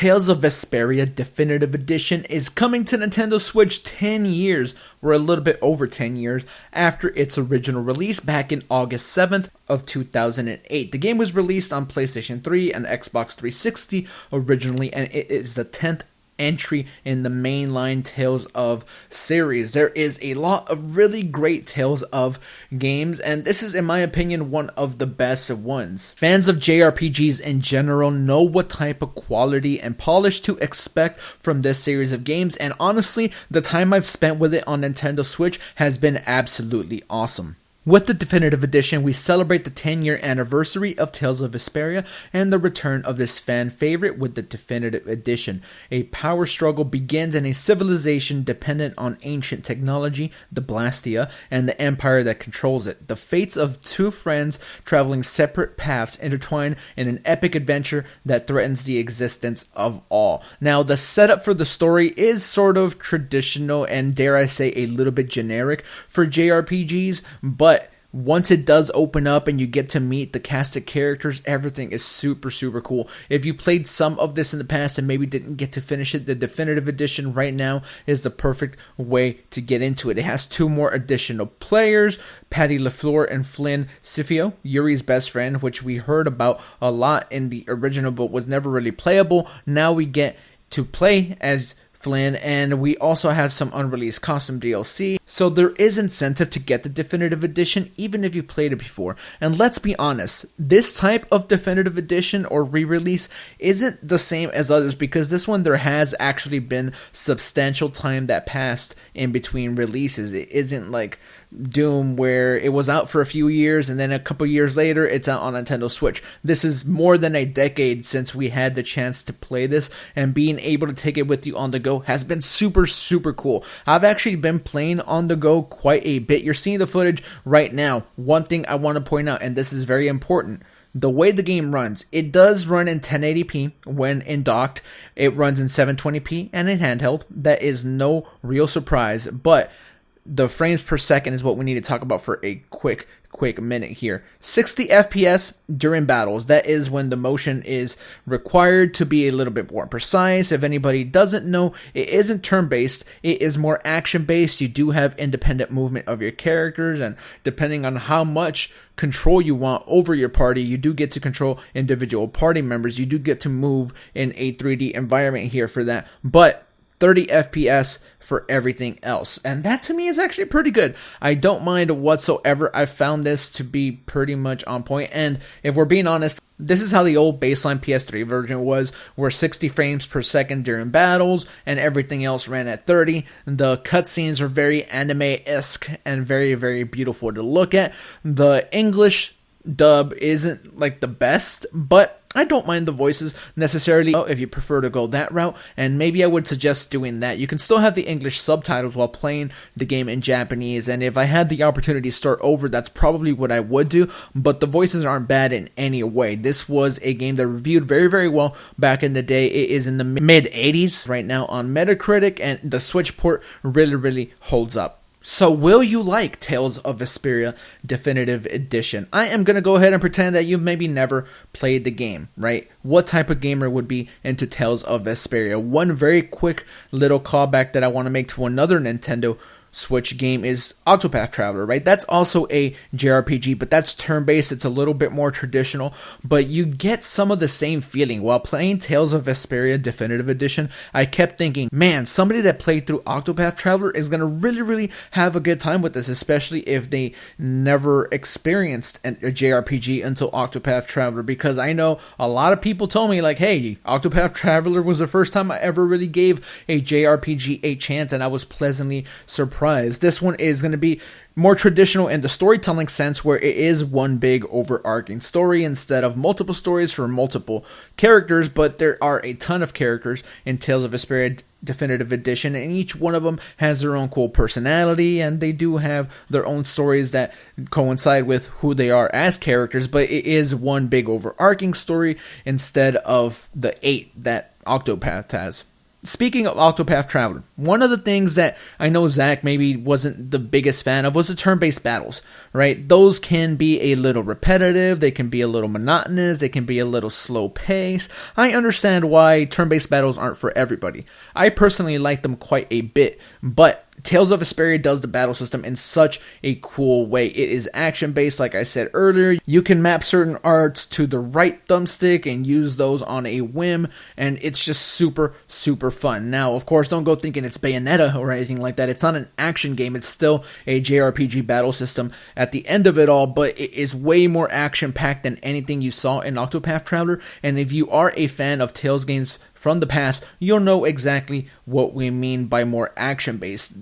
Tales of Vesperia Definitive Edition is coming to Nintendo Switch 10 years, or a little bit over 10 years, after its original release back in August 7th of 2008. The game was released on PlayStation 3 and Xbox 360 originally, and it is the 10th entry in the mainline Tales of series. There is a lot of really great Tales of games, and this is, in my opinion, one of the best ones. Fans of JRPGs in general know what type of quality and polish to expect from this series of games, and honestly, the time I've spent with it on Nintendo Switch has been absolutely awesome. With the Definitive Edition, we celebrate the 10-year anniversary of Tales of Vesperia and the return of this fan favorite with the Definitive Edition. A power struggle begins in a civilization dependent on ancient technology, the Blastia, and the empire that controls it. The fates of two friends traveling separate paths intertwine in an epic adventure that threatens the existence of all. Now, the setup for the story is sort of traditional and, dare I say, a little bit generic for JRPGs, but once it does open up and you get to meet the cast of characters, everything is super cool. If you played some of this in the past and maybe didn't get to finish it, the Definitive Edition right now is the perfect way to get into it. It has two more additional players, Patty LaFleur and Flynn Scipio, Yuri's best friend, which we heard about a lot in the original but was never really playable. Now we get to play as Flynn, and we also have some unreleased custom DLC, so there is incentive to get the Definitive Edition even if you played it before. And let's be honest, this type of Definitive Edition or re-release isn't the same as others, because this one there has actually been substantial time that passed in between releases. It isn't like Doom where it was out for a few years and then a couple years later it's out on Nintendo Switch. This is more than a decade since we had the chance to play this, and being able to take it with you on the go has been super cool. I've actually been playing on the go quite a bit. You're seeing the footage right now. One thing I want to point out, and this is very important, the way the game runs, it does run in 1080p when in docked. It runs in 720p and in handheld. That is no real surprise, but the frames per second is what we need to talk about for a quick minute here. 60 FPS during battles. That is when the motion is required to be a little bit more precise. If anybody doesn't know, it isn't turn-based. It is more action-based. You do have independent movement of your characters, and depending on how much control you want over your party, you do get to control individual party members. You do get to move in a 3D environment here for that. But 30 FPS for everything else. And that to me is actually pretty good. I don't mind whatsoever. I found this to be pretty much on point. And if we're being honest, this is how the old baseline PS3 version was, where 60 frames per second during battles and everything else ran at 30. The cutscenes are very anime-esque and very beautiful to look at. The English dub isn't like the best, but I don't mind the voices necessarily if you prefer to go that route, and maybe I would suggest doing that. You can still have the English subtitles while playing the game in Japanese, and if I had the opportunity to start over, that's probably what I would do, but the voices aren't bad in any way. This was a game that reviewed very well back in the day. It is in the mid-80s right now on Metacritic, and the Switch port really holds up. So will you like Tales of Vesperia Definitive Edition? I am going to go ahead and pretend that you've maybe never played the game, right? What type of gamer would be into Tales of Vesperia? One very quick little callback that I want to make to another Nintendo Switch game is Octopath Traveler, right? That's also a JRPG, but that's turn-based. It's a little bit more traditional, but you get some of the same feeling. While playing Tales of Vesperia Definitive Edition, I kept thinking, man, somebody that played through Octopath Traveler is going to really have a good time with this, especially if they never experienced a JRPG until Octopath Traveler, because I know a lot of people told me, like, hey, Octopath Traveler was the first time I ever really gave a JRPG a chance, and I was pleasantly surprised. This one is going to be more traditional in the storytelling sense, where it is one big overarching story instead of multiple stories for multiple characters, but there are a ton of characters in Tales of Vesperia Definitive Edition, and each one of them has their own cool personality, and they do have their own stories that coincide with who they are as characters, but it is one big overarching story instead of the 8 that Octopath has. Speaking of Octopath Traveler, one of the things that I know Zach maybe wasn't the biggest fan of was the turn-based battles, right? Those can be a little repetitive, they can be a little monotonous, they can be a little slow paced. I understand why turn-based battles aren't for everybody. I personally like them quite a bit, but Tales of Vesperia does the battle system in such a cool way. It is action-based, like I said earlier. You can map certain arts to the right thumbstick and use those on a whim, and it's just super, super fun. Now, of course, don't go thinking it's Bayonetta or anything like that. It's not an action game. It's still a JRPG battle system at the end of it all, but it is way more action-packed than anything you saw in Octopath Traveler, and if you are a fan of Tales games from the past, you'll know exactly what we mean by more action-based.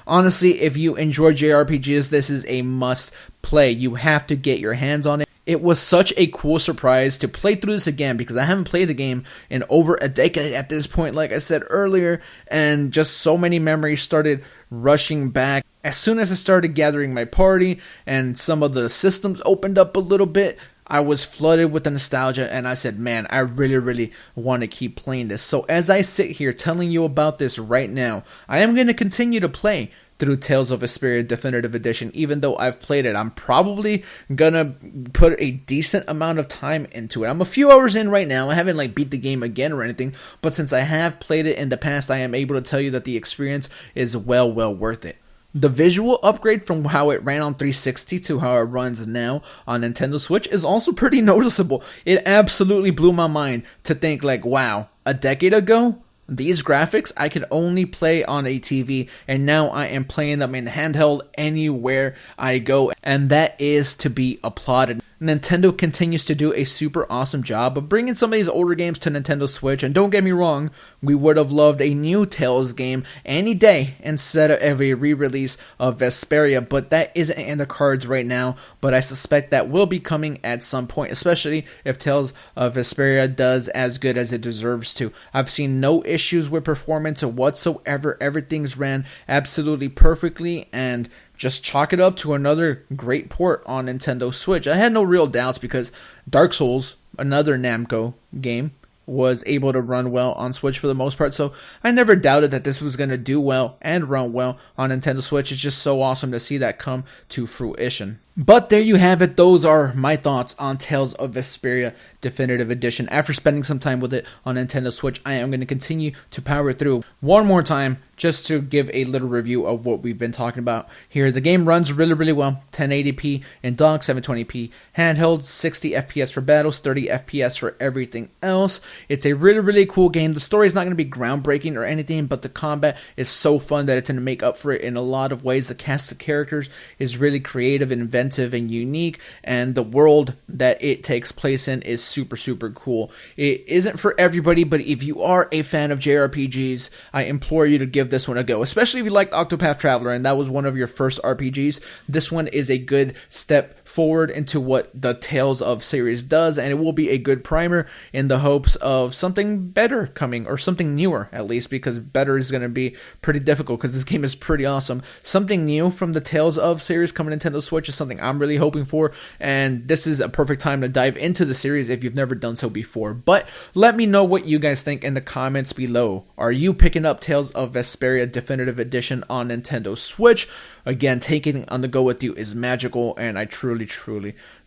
Honestly, if you enjoy JRPGs, this is a must play. You have to get your hands on it. It was such a cool surprise to play through this again because I haven't played the game in over a decade at this point, like I said earlier, and just so many memories started rushing back. As soon as I started gathering my party and some of the systems opened up a little bit, I was flooded with the nostalgia, and I said, man, I really, really want to keep playing this. So as I sit here telling you about this right now, I am going to continue to play through Tales of Vesperia Definitive Edition. Even though I've played it, I'm probably going to put a decent amount of time into it. I'm a few hours in right now. I haven't beat the game again or anything, but since I have played it in the past, I am able to tell you that the experience is well worth it. The visual upgrade from how it ran on 360 to how it runs now on Nintendo Switch is also pretty noticeable. It absolutely blew my mind to think wow, a decade ago, these graphics I could only play on a TV, and now I am playing them in handheld anywhere I go, and that is to be applauded. Nintendo continues to do a super awesome job of bringing some of these older games to Nintendo Switch, and don't get me wrong, we would have loved a new Tales game any day instead of a re-release of Vesperia, but that isn't in the cards right now, but I suspect that will be coming at some point, especially if Tales of Vesperia does as good as it deserves to. I've seen no issues with performance whatsoever. Everything's ran absolutely perfectly, and just chalk it up to another great port on Nintendo Switch. I had no real doubts because Dark Souls, another Namco game, was able to run well on Switch for the most part, so I never doubted that this was going to do well and run well on Nintendo Switch. It's just so awesome to see that come to fruition. But there you have it. Those are my thoughts on Tales of Vesperia Definitive Edition. After spending some time with it on Nintendo Switch, I am going to continue to power through one more time just to give a little review of what we've been talking about here. The game runs really well. 1080p in dock, 720p handheld, 60 FPS for battles, 30 FPS for everything else. It's a really cool game. The story is not going to be groundbreaking or anything, but the combat is so fun that it's going to make up for it in a lot of ways. The cast of characters is really creative and inventive and unique, and the world that it takes place in is super cool. It isn't for everybody, but if you are a fan of JRPGs, I implore you to give this one a go, especially if you liked Octopath Traveler and that was one of your first RPGs. This one is a good step forward into what the Tales of series does, and it will be a good primer in the hopes of something better coming, or something newer at least, because better is going to be pretty difficult because this game is pretty awesome. Something new from the Tales of series coming to Nintendo Switch is something I'm really hoping for, and this is a perfect time to dive into the series if you've never done so before. But let me know what you guys think in the comments below. Are you picking up Tales of Vesperia Definitive Edition on Nintendo Switch? Again, taking it on the go with you is magical, and I truly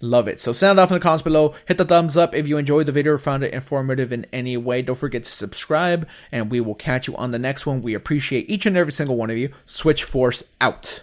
love it. So sound off in the comments below. Hit the thumbs up if you enjoyed the video or found it informative in any way. Don't forget to subscribe, and we will catch you on the next one. We appreciate each and every single one of you. SwitchForce out.